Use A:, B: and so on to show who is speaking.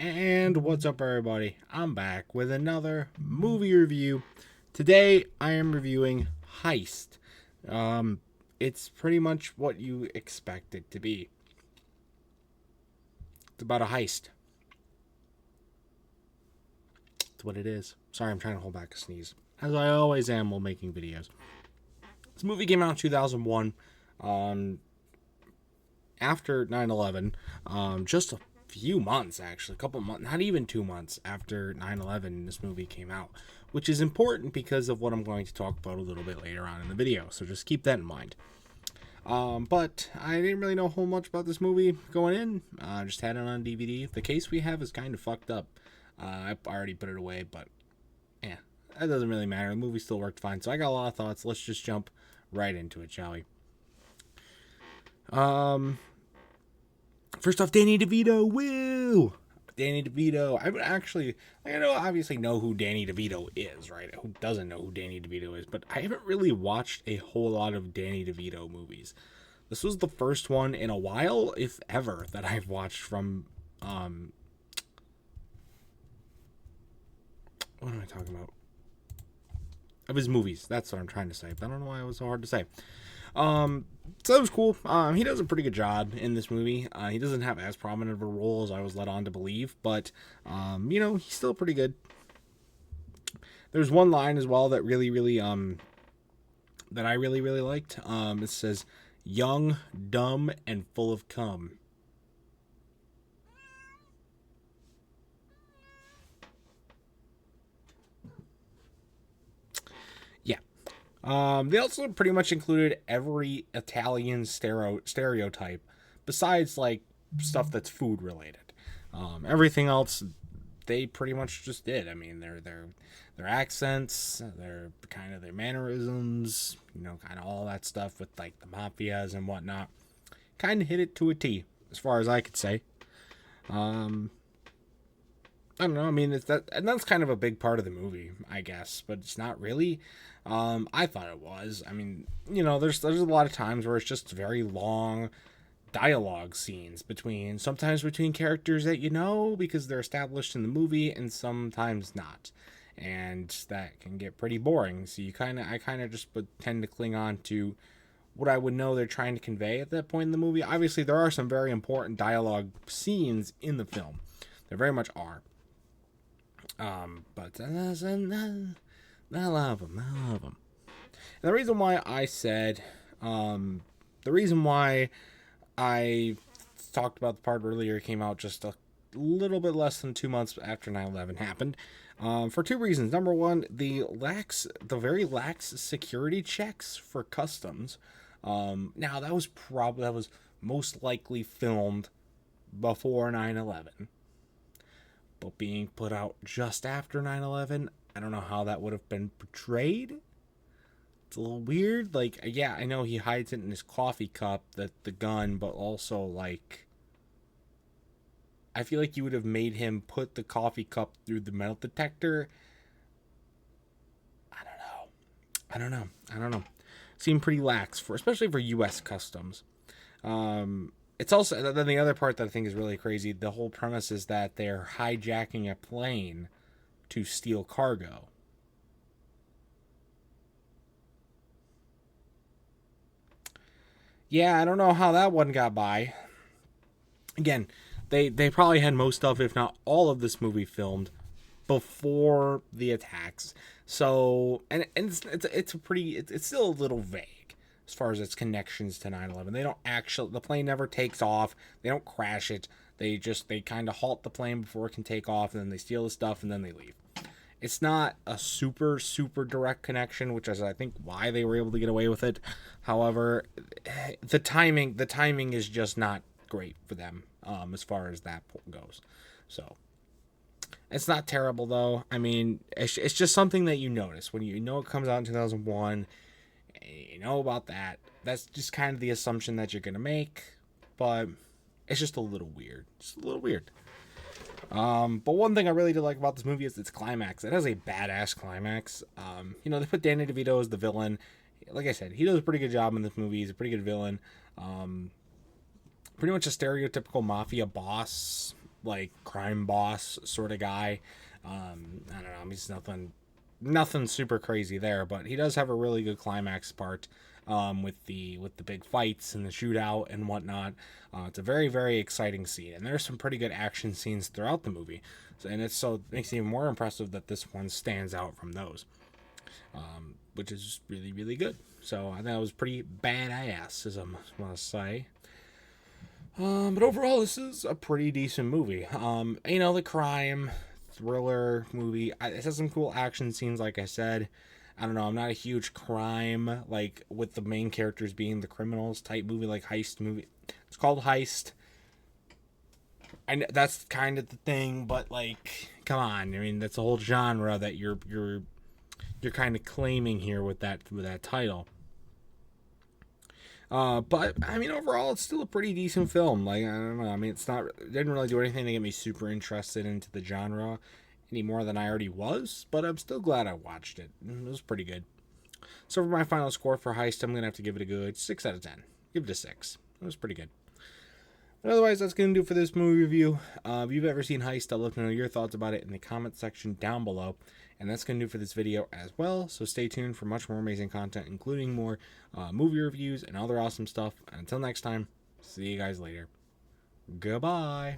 A: And what's up, everybody? I'm back with another movie review. Today, I am reviewing Heist. It's pretty much what you expect it to be. It's about a heist. That's what it is. Sorry, I'm trying to hold back a sneeze, as I always am while making videos. This movie came out in 2001, after 9/11, just a few months, actually, a couple months, not even 2 months after 9/11, this movie came out, which is important because of what I'm going to talk about a little bit later on in the video, so just keep that in mind. But I didn't really know a whole much about this movie going in. I just had it on DVD. The case we have is kind of fucked up. I already put it away, but yeah, that doesn't really matter. The movie still worked fine, so I got a lot of thoughts. Let's just jump right into it, shall we? First off, Danny DeVito. Woo! Danny DeVito. I would actually, obviously know who Danny DeVito is, right? Who doesn't know who Danny DeVito is? But I haven't really watched a whole lot of Danny DeVito movies. This was the first one in a while, if ever, that I've watched from, what am I talking about? Of his movies. That's what I'm trying to say. But I don't know why it was so hard to say. So that was cool. He does a pretty good job in this movie. He doesn't have as prominent of a role as I was led on to believe, but, he's still pretty good. There's one line as well that that I really liked. It says, "Young, dumb, and full of cum." Yeah. They also pretty much included every Italian stereotype, besides like stuff that's food related. Everything else they pretty much just did. I mean, their accents, their kind of their mannerisms, kind of all that stuff with like the mafias and whatnot, kind of hit it to a T, as far as I could say. I don't know. I mean, it's that, and that's kind of a big part of the movie, I guess, but it's not really. I thought it was. I mean, there's a lot of times where it's just very long dialogue scenes sometimes between characters that because they're established in the movie, and sometimes not, and that can get pretty boring. So I kind of just would tend to cling on to what I would know they're trying to convey at that point in the movie. Obviously, there are some very important dialogue scenes in the film. There very much are. But I love them. And the reason why I talked about the part earlier came out just a little bit less than 2 months after 9/11 happened. For two reasons. Number one, the very lax security checks for customs. Now that was most likely filmed before 9/11. But being put out just after 9/11, I don't know how that would have been portrayed. It's a little weird. Like, yeah, I know he hides it in his coffee cup, the gun, but also, like, I feel like you would have made him put the coffee cup through the metal detector. I don't know. Seemed pretty lax, especially for U.S. customs. It's also, then the other part that I think is really crazy, the whole premise is that they're hijacking a plane to steal cargo. Yeah, I don't know how that one got by. Again, they probably had most of, if not all of this movie filmed before the attacks. So, and it's still a little vague as far as its connections to 9/11. The plane never takes off. They don't crash it. They kind of halt the plane before it can take off, and then they steal the stuff, and then they leave. It's not a super, super direct connection, which is, I think, why they were able to get away with it. However, the timing is just not great for them, as far as that goes. So, it's not terrible, though. I mean, it's just something that you notice. When it comes out in 2001, you know about that. That's just kind of the assumption that you're going to make. But it's just a little weird. But one thing I really did like about this movie is its climax. It has a badass climax. They put Danny DeVito as the villain. Like I said, he does a pretty good job in this movie. He's a pretty good villain. Pretty much a stereotypical mafia boss like crime boss sort of guy. I don't know, he's nothing super crazy there, but he does have a really good climax part with the big fights and the shootout and whatnot. It's a very, very exciting scene, and there's some pretty good action scenes throughout the movie, and it makes it even more impressive that this one stands out from those, which is really, really good. So I think that was pretty badass, as I must say. But overall, this is a pretty decent movie. The crime thriller movie. It has some cool action scenes, like I said. I don't know. I'm not a huge crime, like with the main characters being the criminals type movie, like Heist movie. It's called Heist. I know that's kind of the thing, but like, come on. I mean, that's a whole genre that you're kind of claiming here with that title. But I mean, overall, it's still a pretty decent film. Like, I don't know. I mean, it didn't really do anything to get me super interested into the genre any more than I already was. But I'm still glad I watched it. It was pretty good. So for my final score for Heist, I'm gonna have to give it a good 6 out of 10. Give it a 6. It was pretty good. But otherwise, that's gonna do for this movie review. If you've ever seen Heist, I'd love to know your thoughts about it in the comment section down below. And that's going to do for this video as well. So stay tuned for much more amazing content, including more movie reviews and other awesome stuff. And until next time, see you guys later. Goodbye.